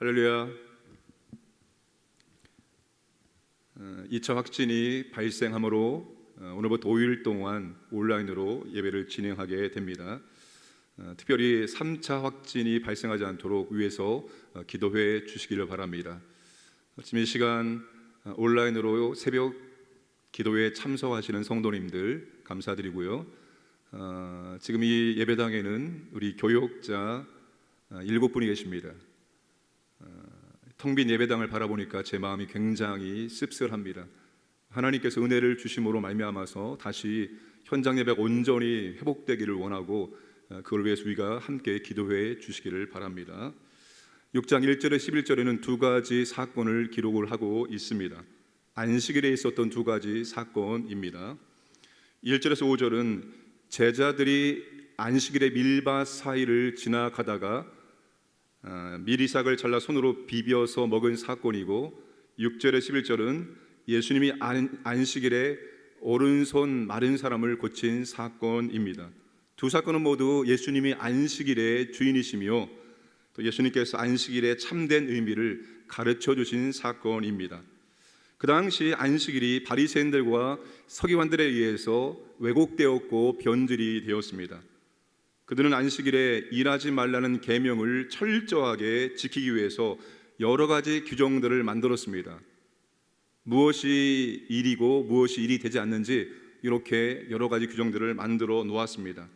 할렐루야. 2차 확진이 발생함으로 오늘부터 5일 동안 온라인으로 예배를 진행하게 됩니다. 특별히 3차 확진이 발생하지 않도록 위에서 기도해 주시기를 바랍니다. 지금 이 시간 온라인으로 새벽 기도에 참석하시는 성도님들 감사드리고요. 지금 이 예배당에는 우리 교역자 7분이 계십니다. 텅 빈 예배당을 바라보니까 제 마음이 굉장히 씁쓸합니다. 하나님께서 은혜를 주심으로 말미암아서 다시 현장 예배가 온전히 회복되기를 원하고 그걸 위해서 우리가 함께 기도해 주시기를 바랍니다. 6장 1절에 11절에는 두 가지 사건을 기록을 하고 있습니다. 안식일에 있었던 두 가지 사건입니다. 1절에서 5절은 제자들이 안식일의 밀밭 사이를 지나가다가 밀이삭을 잘라 손으로 비벼서 먹은 사건이고, 6절에 11절은 예수님이 안식일에 오른손 마른 사람을 고친 사건입니다. 두 사건은 모두 예수님이 안식일의 주인이시며 또 예수님께서 안식일의 참된 의미를 가르쳐 주신 사건입니다. 그 당시 안식일이 바리새인들과 서기관들에 의해서 왜곡되었고 변질이 되었습니다. 그들은 안식일에 일하지 말라는 계명을 철저하게 지키기 위해서 여러 가지 규정들을 만들었습니다. 무엇이 일이고 무엇이 일이 되지 않는지 이렇게 여러 가지 규정들을 만들어 놓았습니다.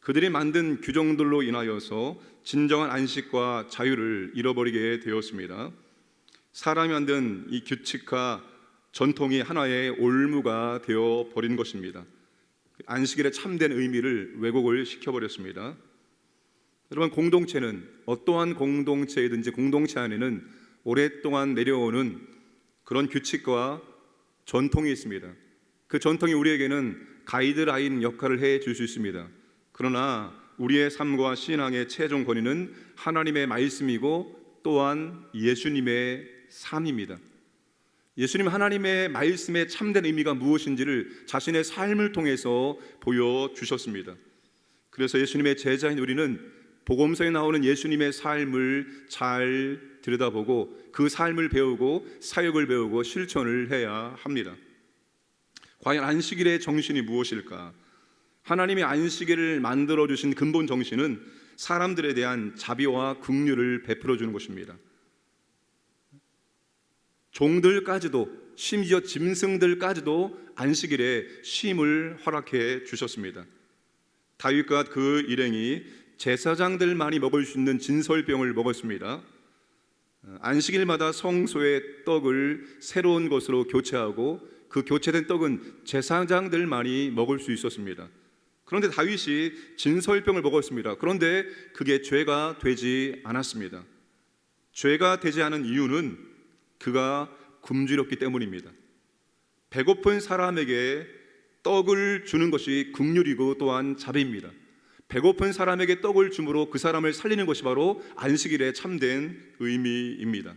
그들이 만든 규정들로 인하여서 진정한 안식과 자유를 잃어버리게 되었습니다. 사람이 만든 이 규칙과 전통이 하나의 올무가 되어 버린 것입니다. 안식일의 참된 의미를 왜곡을 시켜버렸습니다. 여러분, 공동체는 어떠한 공동체이든지 공동체 안에는 오랫동안 내려오는 그런 규칙과 전통이 있습니다. 그 전통이 우리에게는 가이드라인 역할을 해줄 수 있습니다. 그러나 우리의 삶과 신앙의 최종 권위는 하나님의 말씀이고 또한 예수님의 삶입니다. 예수님 하나님의 말씀의 참된 의미가 무엇인지를 자신의 삶을 통해서 보여주셨습니다. 그래서 예수님의 제자인 우리는 복음서에 나오는 예수님의 삶을 잘 들여다보고 그 삶을 배우고 사역을 배우고 실천을 해야 합니다. 과연 안식일의 정신이 무엇일까? 하나님이 안식일을 만들어주신 근본 정신은 사람들에 대한 자비와 긍휼을 베풀어 주는 것입니다. 종들까지도, 심지어 짐승들까지도 안식일에 쉼을 허락해 주셨습니다. 다윗과 그 일행이 제사장들만이 먹을 수 있는 진설병을 먹었습니다. 안식일마다 성소의 떡을 새로운 것으로 교체하고 그 교체된 떡은 제사장들만이 먹을 수 있었습니다. 그런데 다윗이 진설병을 먹었습니다. 그런데 그게 죄가 되지 않았습니다. 죄가 되지 않은 이유는 그가 굶주렸기 때문입니다. 배고픈 사람에게 떡을 주는 것이 긍휼이고 또한 자비입니다. 배고픈 사람에게 떡을 줌으로 그 사람을 살리는 것이 바로 안식일의 참된 의미입니다.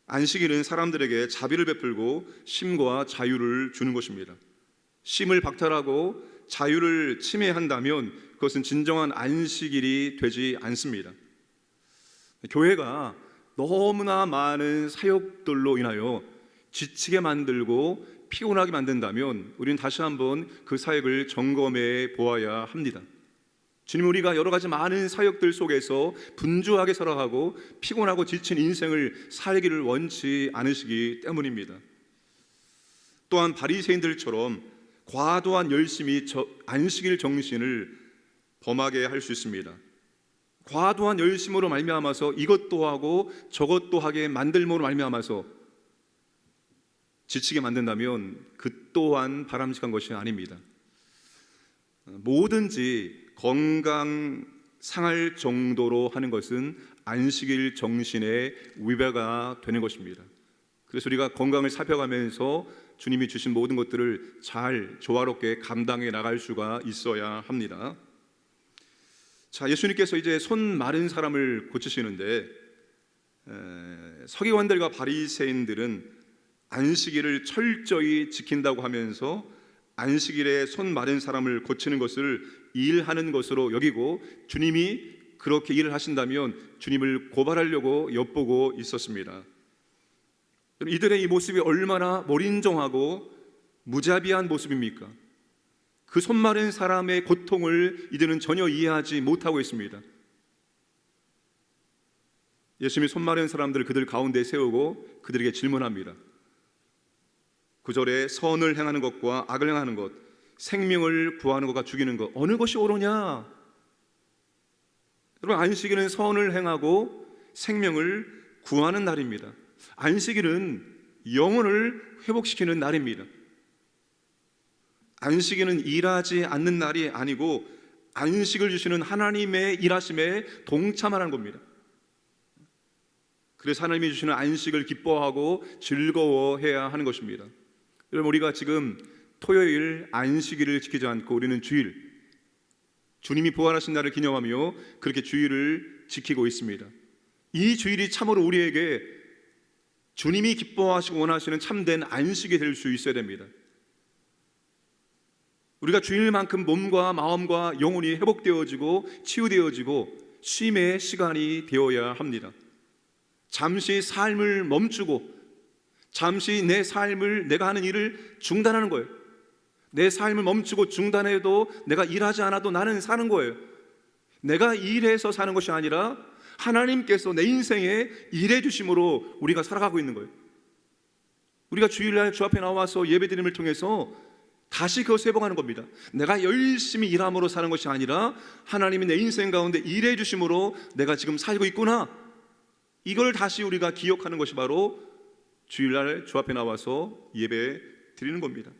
안식일은 사람들에게 자비를 베풀고 쉼과 자유를 주는 것입니다. 쉼을 박탈하고 자유를 침해한다면 그것은 진정한 안식일이 되지 않습니다. 교회가 너무나 많은 사역들로 인하여 지치게 만들고 피곤하게 만든다면 우리는 다시 한번 그 사역을 점검해 보아야 합니다. 주님, 우리가 여러 가지 많은 사역들 속에서 분주하게 살아가고 피곤하고 지친 인생을 살기를 원치 않으시기 때문입니다. 또한 바리새인들처럼 과도한 열심이 안식일 정신을 범하게 할 수 있습니다. 과도한 열심으로 말미암아서 이것도 하고 저것도 하게 만들므로 말미암아서 지치게 만든다면 그 또한 바람직한 것이 아닙니다. 뭐든지 건강 상할 정도로 하는 것은 안식일 정신의 위배가 되는 것입니다. 그래서 우리가 건강을 살펴가면서 주님이 주신 모든 것들을 잘 조화롭게 감당해 나갈 수가 있어야 합니다. 자, 예수님께서 이제 손 마른 사람을 고치시는데 서기관들과 바리새인들은 안식일을 철저히 지킨다고 하면서 안식일에 손 마른 사람을 고치는 것을 일하는 것으로 여기고 주님이 그렇게 일을 하신다면 주님을 고발하려고 엿보고 있었습니다. 이들의 이 모습이 얼마나 몰인정하고 무자비한 모습입니까? 그 손 마른 사람의 고통을 이들은 전혀 이해하지 못하고 있습니다. 예수님이 손 마른 사람들을 그들 가운데 세우고 그들에게 질문합니다. 9절에 선을 행하는 것과 악을 행하는 것, 생명을 구하는 것과 죽이는 것, 어느 것이 옳으냐? 여러분, 안식일은 선을 행하고 생명을 구하는 날입니다. 안식일은 영혼을 회복시키는 날입니다. 안식일은 일하지 않는 날이 아니고 안식을 주시는 하나님의 일하심에 동참하는 겁니다. 그래서 하나님이 주시는 안식을 기뻐하고 즐거워해야 하는 것입니다. 여러분, 우리가 지금 토요일 안식일을 지키지 않고 우리는 주일, 주님이 부활하신 날을 기념하며 그렇게 주일을 지키고 있습니다. 이 주일이 참으로 우리에게 주님이 기뻐하시고 원하시는 참된 안식이 될 수 있어야 됩니다. 우리가 주일만큼 몸과 마음과 영혼이 회복되어지고 치유되어지고 쉼의 시간이 되어야 합니다. 잠시 삶을 멈추고 잠시 내 삶을, 내가 하는 일을 중단하는 거예요. 내 삶을 멈추고 중단해도 내가 일하지 않아도 나는 사는 거예요. 내가 일해서 사는 것이 아니라 하나님께서 내 인생에 일해 주심으로 우리가 살아가고 있는 거예요. 우리가 주일날 주 앞에 나와서 예배드림을 통해서 다시 그것을 회복하는 겁니다. 내가 열심히 일함으로 사는 것이 아니라 하나님이 내 인생 가운데 일해 주심으로 내가 지금 살고 있구나, 이걸 다시 우리가 기억하는 것이 바로 주일날 주 앞에 나와서 예배 드리는 겁니다.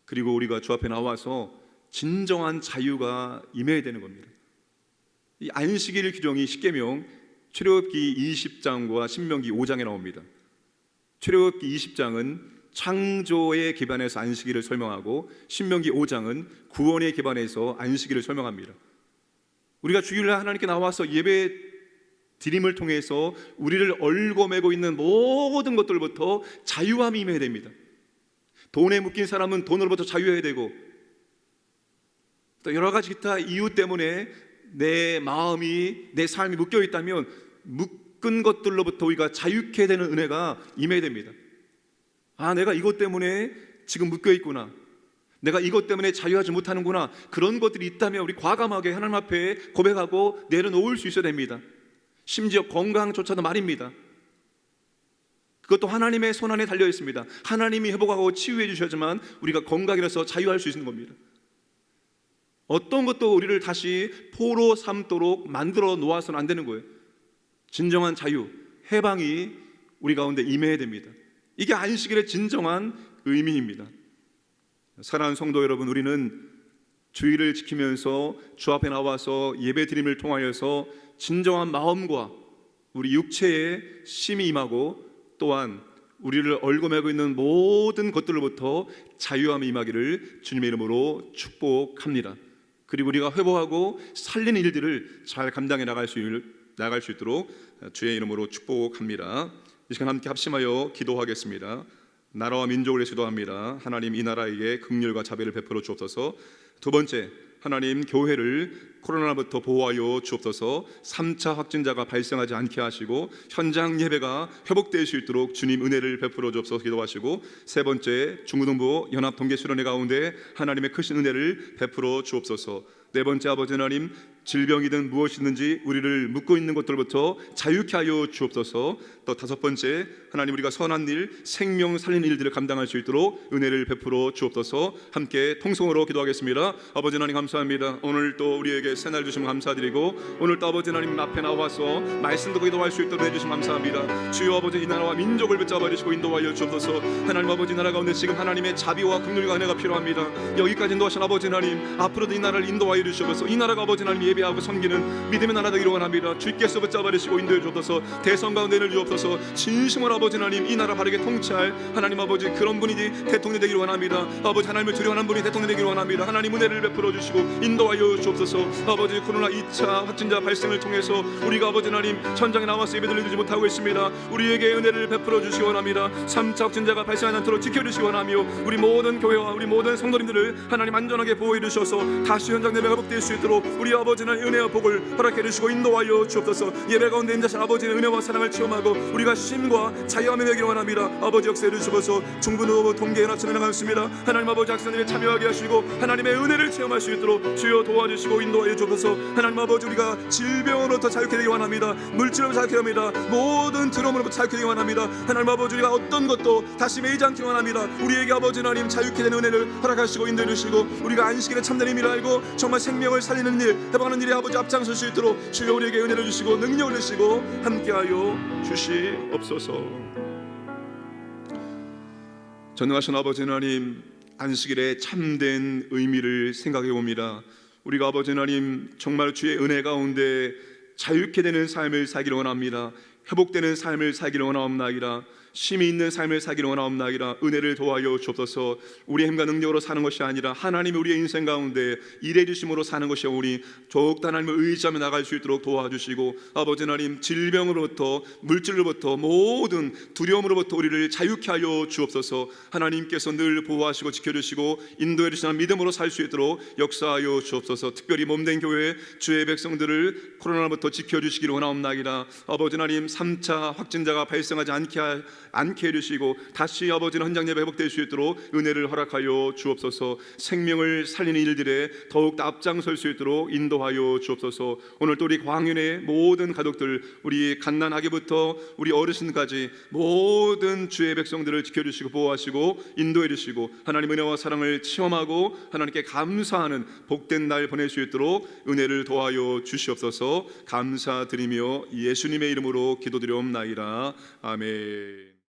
그리고 우리가 주 앞에 나와서 진정한 자유가 임해야 되는 겁니다. 이 안식일 규정이 십계명 출애굽기 20장과 신명기 5장에 나옵니다. 출애굽기 20장은 창조의 기반에서 안식일을 설명하고 신명기 5장은 구원의 기반에서 안식일을 설명합니다. 우리가 주일날 하나님께 나와서 예배 드림을 통해서 우리를 얽어매고 있는 모든 것들부터 자유함이 임해야 됩니다. 돈에 묶인 사람은 돈으로부터 자유해야 되고, 또 여러 가지 기타 이유 때문에 내 마음이, 내 삶이 묶여 있다면 묶은 것들로부터 우리가 자유케 되는 은혜가 임해야 됩니다. 아, 내가 이것 때문에 지금 묶여 있구나, 내가 이것 때문에 자유하지 못하는구나, 그런 것들이 있다면 우리 과감하게 하나님 앞에 고백하고 내려놓을 수 있어야 됩니다. 심지어 건강조차도 말입니다. 그것도 하나님의 손안에 달려 있습니다. 하나님이 회복하고 치유해 주셔야지만 우리가 건강이라서 자유할 수 있는 겁니다. 어떤 것도 우리를 다시 포로 삼도록 만들어 놓아서는 안 되는 거예요. 진정한 자유, 해방이 우리 가운데 임해야 됩니다. 이게 안식일의 진정한 의미입니다. 사랑하는 성도 여러분, 우리는 주일을 지키면서 주 앞에 나와서 예배드림을 통하여서 진정한 마음과 우리 육체의 쉼이 임하고, 또한 우리를 얽어매고 있는 모든 것들로부터 자유함이 임하기를 주님의 이름으로 축복합니다. 그리고 우리가 회복하고 살리는 일들을 잘 감당해 나갈 수 있도록 주의 이름으로 축복합니다. 이 시간 함께 합심하여 기도하겠습니다. 나라와 민족을 위해서 기도합니다. 하나님, 이 나라에게 긍휼과 자비를 베풀어 주옵소서. 두 번째, 하나님, 교회를 코로나부터 보호하여 주옵소서. 3차 확진자가 발생하지 않게 하시고 현장 예배가 회복될 수 있도록 주님 은혜를 베풀어 주옵소서 기도하시고, 세 번째, 중고등부 연합 동계 수련회 가운데 하나님의 크신 은혜를 베풀어 주옵소서. 네 번째, 아버지 하나님, 질병이든 무엇이든지 우리를 묶고 있는 것들부터 자유케 하여 주옵소서. 또 다섯 번째, 하나님, 우리가 선한 일, 생명 살리는 일들을 감당할 수 있도록 은혜를 베풀어 주옵소서. 함께 통성으로 기도하겠습니다. 아버지 하나님, 감사합니다. 오늘 또 우리에게 새날 주시면 감사드리고, 오늘 또 아버지 하나님 앞에 나와서 말씀 듣고 기도할 수 있도록 해주시면 감사합니다. 주여 아버지, 이 나라와 민족을 붙잡아 주시고 인도하여 주옵소서. 하나님 아버지, 나라 가운데 지금 하나님의 자비와 긍휼과 은혜가 필요합니다. 여기까지 인도하신 아버지 하나님, 앞으로도 이 나라를 인도하여 주시옵소서. 이 나라가 아버지 하나님 예배하고 섬기는 믿음의 나라 되기를 원합니다. 주께서 붙잡아 주시고 인도해 주옵소서. 대선 가운데 늘 주옵소서. 진심으로 아버지 하나님, 이 나라 바르게 통치할 하나님 아버지, 그런 분이 대통령이 되기를 원합니다. 아버지 하나님을 두려워하는 분이 대통령이 되기를 원합니다. 하나님 은혜를 베풀어 주시고 주시고 인도하여 주옵소서. 아버지, 코로나 2차 확진자 발생을 통해서 우리가 아버지 하나님 천장에 나와서 예배드리지 못하고 있습니다. 우리에게 은혜를 베풀어 주시기 원합니다. 3차 확진자가 발생하지 않도록 지켜주시기 원하며 우리 모든 교회와 우리 모든 성도님들을 하나님 안전하게 보호해 주셔서 다시 현장 예배가 회복될 수 있도록 우리 아버지는 은혜와 복을 허락해 주시고 인도하여 주옵소서. 예배 가운데 있는 자신 아버지의 은혜와 사랑을 체험하고 우리가 쉼과 자유함을 배우기 원합니다. 아버지 역사해 주시고서 중부노 동계연합체를 나가겠습니다. 하나님 아버지 학생들이 참여하게 하시고 하나님의 은혜를 체험할 수 있도록 주여 도와주시고 인도하여 주옵소서. 하나님 아버지, 우리가 질병으로부터 자유케 되기 원합니다. 물질로부터 자유케 합니다. 모든 두려움으로부터 자유케 되기 원합니다. 하나님 아버지, 우리가 어떤 것도 다시 매이지 않기 원합니다. 우리에게 아버지 하나님 자유케 되는 은혜를 허락하시고 인도해 주시고 우리가 안식일에 참된 의미를 알고 정말 생명을 살리는 일, 회복하는 일에 아버지 앞장설 수 있도록 주여 우리에게 은혜를 주시고 능력을 주시고 함께하여 주시옵소서. 전능하신 아버지 하나님, 안식일의 참된 의미를 생각해 봅니다. 우리가 아버지 하나님 정말 주의 은혜 가운데 자유케 되는 삶을 살기를 원합니다. 회복되는 삶을 살기를 원하옵나이다. 쉼이 있는 삶을 살기를 원하옵나이다. 은혜를 도와여 주옵소서. 우리의 힘과 능력으로 사는 것이 아니라 하나님이 우리의 인생 가운데 일해 주심으로 사는 것이오니 더욱더 하나님을 의지하며 나갈 수 있도록 도와주시고 아버지 하나님, 질병으로부터 물질로부터 모든 두려움으로부터 우리를 자유케 하여 주옵소서. 하나님께서 늘 보호하시고 지켜주시고 인도해 주시는 믿음으로 살 수 있도록 역사하여 주옵소서. 특별히 몸된 교회 주의 백성들을 코로나부터 지켜주시기를 원하옵나이다. 아버지 하나님, 3차 확진자가 발생하지 않게 해주시고 다시 아버지는 현장 예배 회복될 수 있도록 은혜를 허락하여 주옵소서. 생명을 살리는 일들에 더욱 앞장설 수 있도록 인도하여 주옵소서. 오늘 또 우리 광윤의 모든 가족들, 우리 갓난아기부터 우리 어르신까지 모든 주의 백성들을 지켜주시고 보호하시고 인도해 주시고 하나님 은혜와 사랑을 체험하고 하나님께 감사하는 복된 날 보낼 수 있도록 은혜를 도와여 주시옵소서. 감사드리며 예수님의 이름으로 기도드리옵나이다. 아멘.